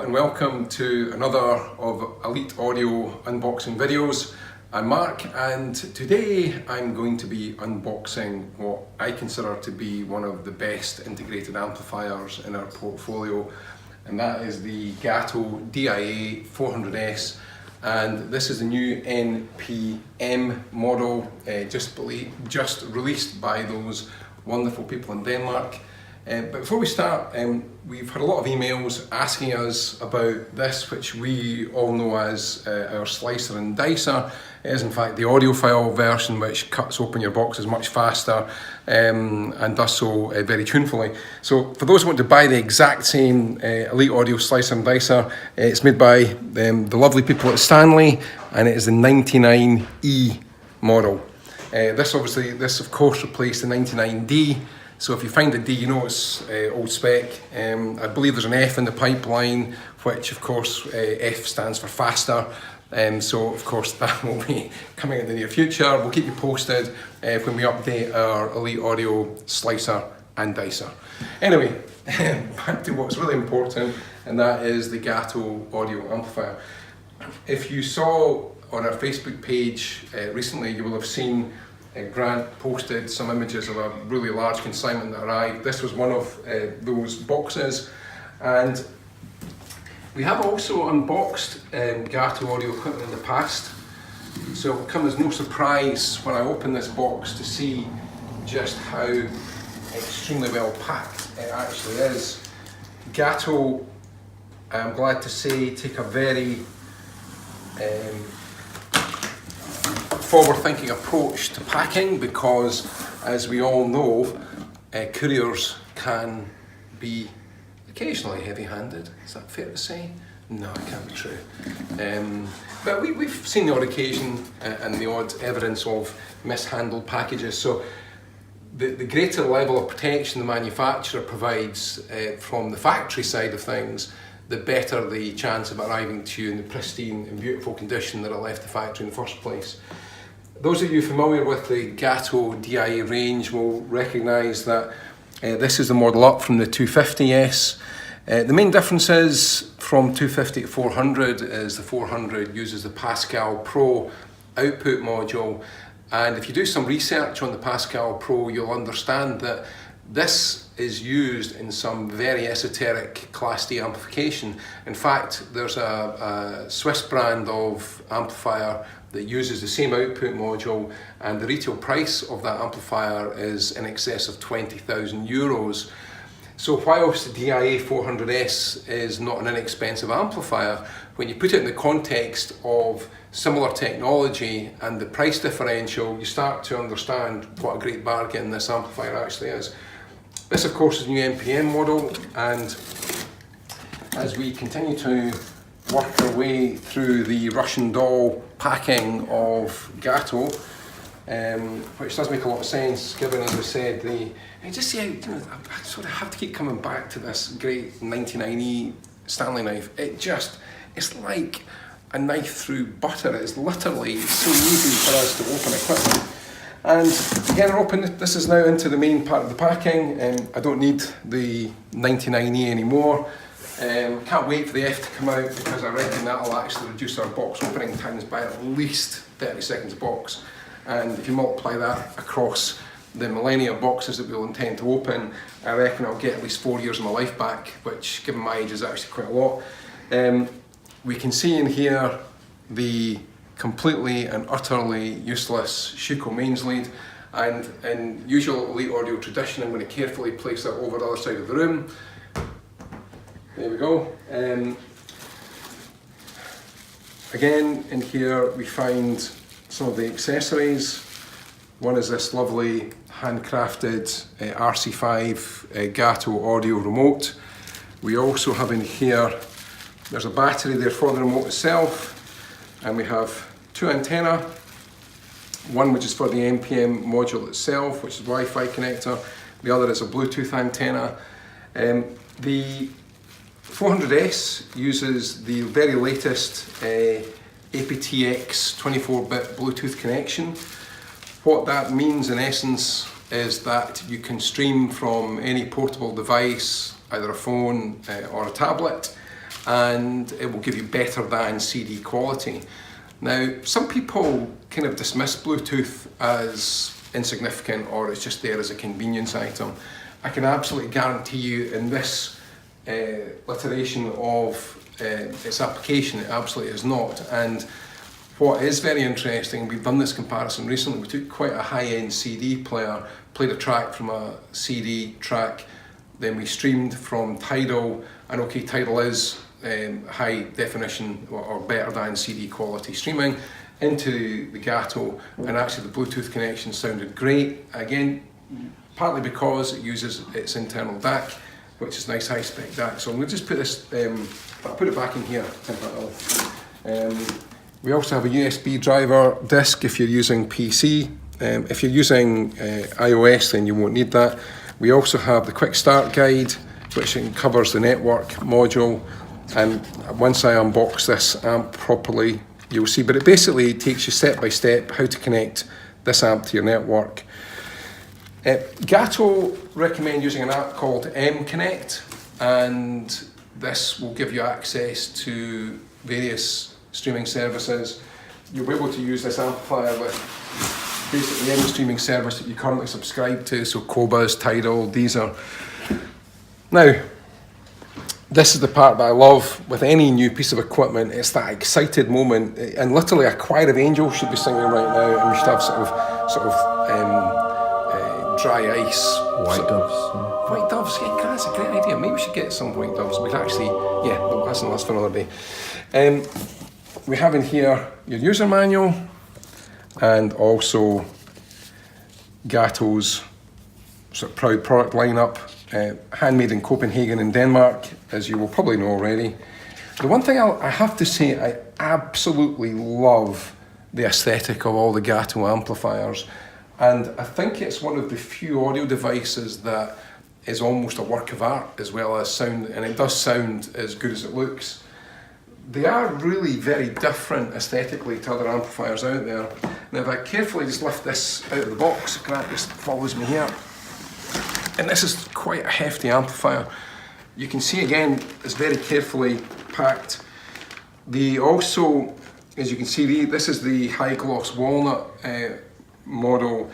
and welcome to another of Elite Audio unboxing videos. I'm Mark, and today I'm going to be unboxing what I consider to be one of the best integrated amplifiers in our portfolio, and that is the Gato DIA 400S, and this is the new NPM model just released by those wonderful people in Denmark. But before we start, we've had a lot of emails asking us about this, which we all know as our slicer and dicer. It is in fact the audiophile version, which cuts open your boxes much faster and does so very tunefully. So for those who want to buy the exact same Elite Audio slicer and dicer, it's made by the lovely people at Stanley, and it is the 99E model. This of course replaced the 99D. So if you find a D, you know it's old spec. I believe there's an F in the pipeline, which of course F stands for faster. So of course that will be coming in the near future. We'll keep you posted when we update our Elite Audio slicer and dicer. Anyway, back to what's really important, and that is the Gato audio amplifier. If you saw on our Facebook page recently, you will have seen Grant posted some images of a really large consignment that arrived. This was one of those boxes, and we have also unboxed Gato audio equipment in the past, so it will come as no surprise when I open this box to see just how extremely well packed it actually is. Gato, I'm glad to say, take a very forward-thinking approach to packing, because as we all know, couriers can be occasionally heavy-handed. Is that fair to say? No, it can't be true. But we've seen the odd occasion and the odd evidence of mishandled packages. So the greater level of protection the manufacturer provides from the factory side of things, the better the chance of arriving to you in the pristine and beautiful condition that it left the factory in the first place. Those of you familiar with the Gato DIA range will recognise that this is the model up from the 250S. The main difference is from 250 to 400 is the 400 uses the Pascal Pro output module, and if you do some research on the Pascal Pro, you'll understand that this is used in some very esoteric Class D amplification. In fact, there's a Swiss brand of amplifier that uses the same output module, and the retail price of that amplifier is in excess of 20,000 euros. So whilst the DIA 400S is not an inexpensive amplifier, when you put it in the context of similar technology and the price differential, you start to understand what a great bargain this amplifier actually is. This of course is the new NPM model, and as we continue to work our way through the Russian doll packing of Gato, which does make a lot of sense given, as I said, I sort of have to keep coming back to this great 99E Stanley knife. It's like a knife through butter. It's literally so easy for us to open equipment. And again, this is now into the main part of the packing. I don't need the 99E anymore. Can't wait for the F to come out, because I reckon that will actually reduce our box opening times by at least 30 seconds a box. And if you multiply that across the millennia of boxes that we'll intend to open, I reckon I'll get at least 4 years of my life back, which given my age is actually quite a lot. We can see in here the completely and utterly useless Schuko mains lead, and in usual Elite Audio tradition, I'm going to carefully place that over the other side of the room. There we go. Again, in here we find some of the accessories. One is this lovely handcrafted RC5 Gato audio remote. We also have in here, there's a battery there for the remote itself, and we have two antennae, one which is for the NPM module itself, which is Wi-Fi connector, the other is a Bluetooth antenna. The 400S uses the very latest aptX 24-bit Bluetooth connection. What that means in essence is that you can stream from any portable device, either a phone or a tablet, and it will give you better than CD quality. Now, some people kind of dismiss Bluetooth as insignificant, or it's just there as a convenience item. I can absolutely guarantee you in this iteration of its application, it absolutely is not. And what is very interesting, we've done this comparison recently. We took quite a high-end CD player, played a track from a CD track, then we streamed from Tidal, and okay, Tidal is high definition or better than CD quality streaming, into the Gato, and actually the Bluetooth connection sounded great. Again, partly because it uses its internal DAC, which is nice high-spec DAC. So I'm going to just put this, I'll put it back in here. We also have a USB driver disc if you're using PC. If you're using iOS, then you won't need that. We also have the quick start guide, which covers the network module. And once I unbox this amp properly, you'll see, but it basically takes you step by step how to connect this amp to your network. Gato recommend using an app called M-Connect, and this will give you access to various streaming services. You'll be able to use this amplifier with basically any streaming service that you currently subscribe to, so Qobuz, Tidal, Deezer. Now, this is the part that I love with any new piece of equipment. It's that excited moment, and literally a choir of angels should be singing right now, and we should have sort of dry ice. White doves. White doves, yeah, that's a great idea. Maybe we should get some white doves. We can actually, yeah, but that's for another day. We have in here your user manual, and also Gato's sort of proud product lineup. Handmade in Copenhagen in Denmark, as you will probably know already. The one thing I have to say, I absolutely love the aesthetic of all the Gato amplifiers, and I think it's one of the few audio devices that is almost a work of art as well as sound, and it does sound as good as it looks. They are really very different aesthetically to other amplifiers out there. Now if I carefully just lift this out of the box, Grant just follows me here. And this is quite a hefty amplifier. You can see again, it's very carefully packed. Also, as you can see, this is the high gloss walnut model,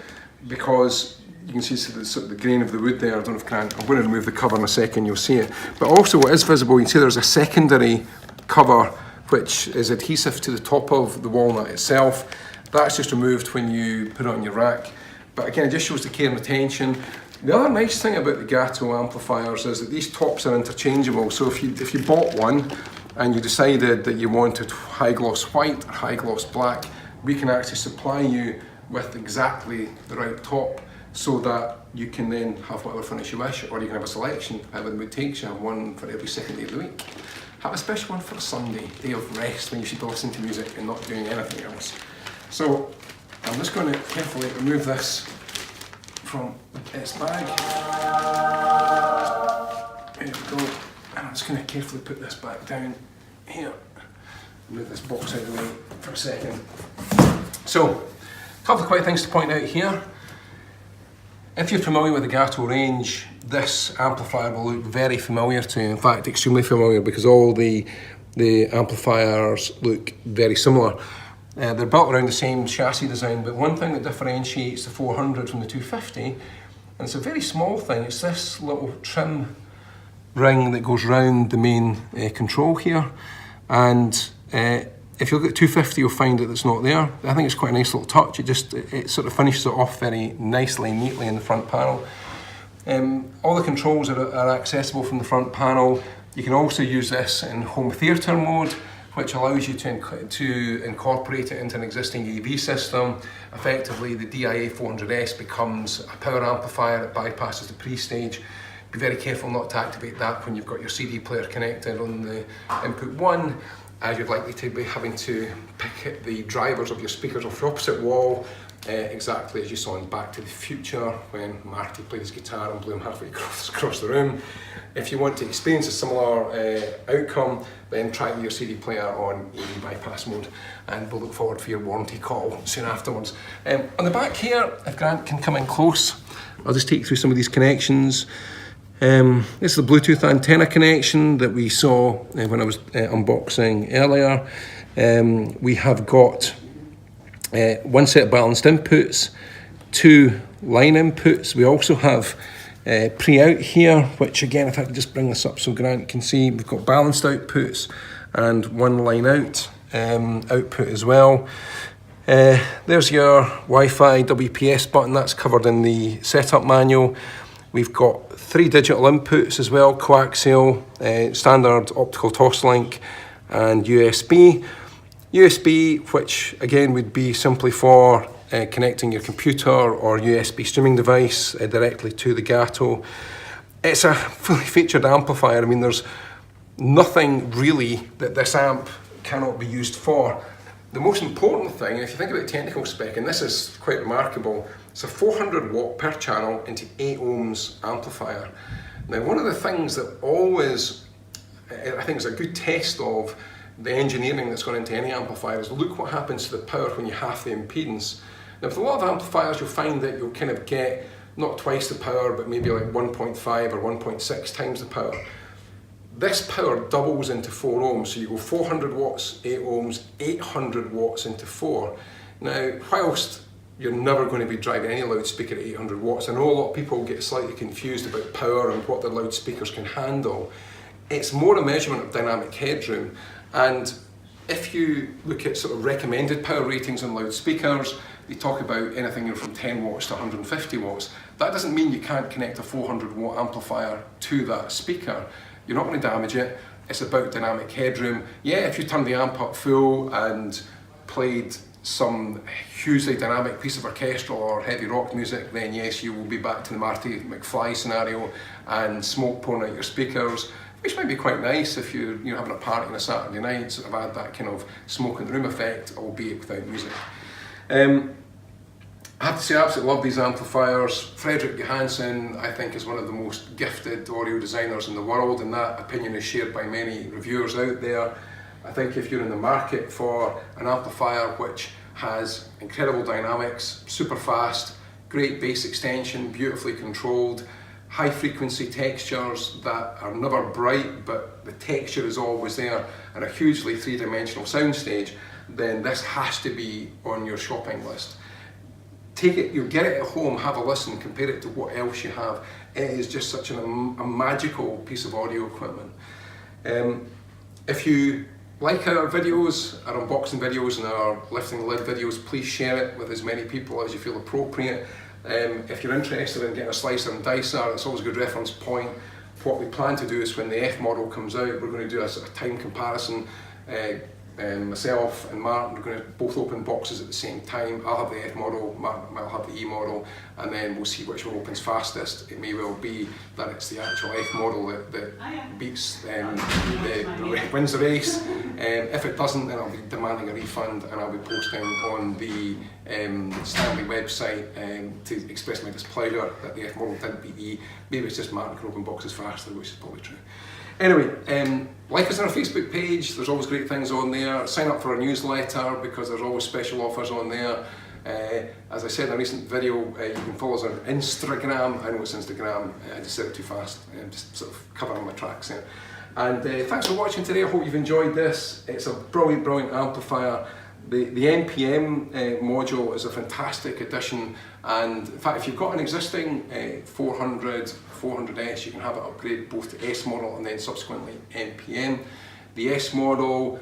because you can see the grain of the wood there. I don't know if I'm going to remove the cover in a second, you'll see it. But also what is visible, you can see there's a secondary cover which is adhesive to the top of the walnut itself. That's just removed when you put it on your rack. But again, it just shows the care and attention. The other nice thing about the Gato amplifiers is that these tops are interchangeable. So if you bought one and you decided that you wanted high gloss white or high gloss black, we can actually supply you with exactly the right top, so that you can then have whatever finish you wish, or you can have a selection, however the mood takes you. Have one for every second day of the week. Have a special one for a Sunday, day of rest, when you should be listening to music and not doing anything else. So I'm just going to carefully remove this from its bag. There we go. And I'm just going to carefully put this back down here. Move this box out of the way for a second. So, a couple of quick things to point out here. If you're familiar with the Gato range, this amplifier will look very familiar to you. In fact, extremely familiar, because all the amplifiers look very similar. They're built around the same chassis design, but one thing that differentiates the 400 from the 250, and it's a very small thing, it's this little trim ring that goes round the main control here. And if you look at 250, you'll find that it's not there. I think it's quite a nice little touch. It sort of finishes it off very nicely and neatly in the front panel. All the controls are accessible from the front panel. You can also use this in home theatre mode, which allows you to incorporate it into an existing AV system. Effectively, the DIA 400S becomes a power amplifier that bypasses the pre-stage. Be very careful not to activate that when you've got your CD player connected on the input 1, as you're likely to be having to pick the drivers of your speakers off the opposite wall, exactly as you saw in Back to the Future when Marty played his guitar and blew him halfway across the room. If you want to experience a similar outcome, then try your CD player on AV bypass mode, and we'll look forward for your warranty call soon afterwards. On the back here, if Grant can come in close, I'll just take you through some of these connections. This is the Bluetooth antenna connection that we saw when I was unboxing earlier. We have got one set of balanced inputs, 2 line inputs. We also have pre-out here, which again, if I can just bring this up so Grant can see, we've got balanced outputs and 1 line out output as well. There's your Wi-Fi WPS button, that's covered in the setup manual. We've got 3 digital inputs as well, coaxial, standard optical toslink and USB. USB, which again would be simply for connecting your computer or USB streaming device directly to the Gato. It's a fully featured amplifier. I mean, there's nothing really that this amp cannot be used for. The most important thing, if you think about technical spec, and this is quite remarkable, it's a 400 watt per channel into 8 ohms amplifier. Now, one of the things that always, I think is a good test of the engineering that's gone into any amplifier is look what happens to the power when you halve the impedance. Now, with a lot of amplifiers, you'll find that you'll kind of get not twice the power, but maybe like 1.5 or 1.6 times the power. This power doubles into 4 ohms, so you go 400 watts, 8 ohms, 800 watts into 4. Now, whilst you're never going to be driving any loudspeaker at 800 watts, I know a lot of people get slightly confused about power and what their loudspeakers can handle. It's more a measurement of dynamic headroom, and if you look at sort of recommended power ratings on loudspeakers, they talk about anything from 10 watts to 150 watts. That doesn't mean you can't connect a 400 watt amplifier to that speaker. You're not going to damage it. It's about dynamic headroom. Yeah, if you turn the amp up full and played some hugely dynamic piece of orchestral or heavy rock music, then yes, you will be back to the Marty McFly scenario and smoke pouring out your speakers, which might be quite nice if you're having a party on a Saturday night, sort of add that kind of smoke in the room effect, albeit without music. I have to say I absolutely love these amplifiers. Frederick Johansson, I think, is one of the most gifted audio designers in the world, and that opinion is shared by many reviewers out there. I think if you're in the market for an amplifier which has incredible dynamics, super fast, great bass extension, beautifully controlled, high frequency textures that are never bright, but the texture is always there, and a hugely 3-dimensional soundstage, then this has to be on your shopping list. Take it, you'll get it at home, have a listen, compare it to what else you have. It is just such a magical piece of audio equipment. If you like our videos, our unboxing videos and our lifting the lid videos, please share it with as many people as you feel appropriate. If you're interested in getting a slicer and dicer, it's always a good reference point. What we plan to do is when the F model comes out, we're going to do a sort of time comparison. Myself and Martin are going to both open boxes at the same time. I'll have the F model, Martin will have the E model, and then we'll see which one opens fastest. It may well be that it's the actual F model that beats, wins the race. If it doesn't, then I'll be demanding a refund, and I'll be posting on the Stanley website to express my displeasure that the F model didn't beat E. Maybe it's just Martin can open boxes faster, which is probably true. Anyway, like us on our Facebook page, there's always great things on there. Sign up for our newsletter because there's always special offers on there. As I said in a recent video, you can follow us on Instagram. I know it's Instagram, I just said it too fast. I'm just sort of covering my tracks here. And thanks for watching today. I hope you've enjoyed this. It's a brilliant, brilliant amplifier. The NPM module is a fantastic addition, and in fact if you've got an existing 400S, you can have it upgraded both to S model and then subsequently NPM. The S model,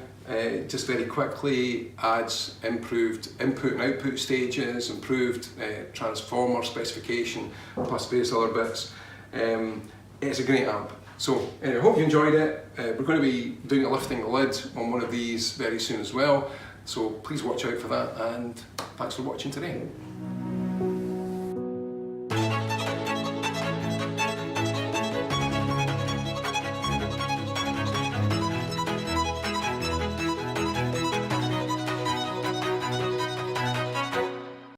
just very quickly, adds improved input and output stages, improved transformer specification, plus various other bits. It's a great amp. So anyway, I hope you enjoyed it. We're going to be doing a lifting the lid on one of these very soon as well. So please watch out for that, and thanks for watching today.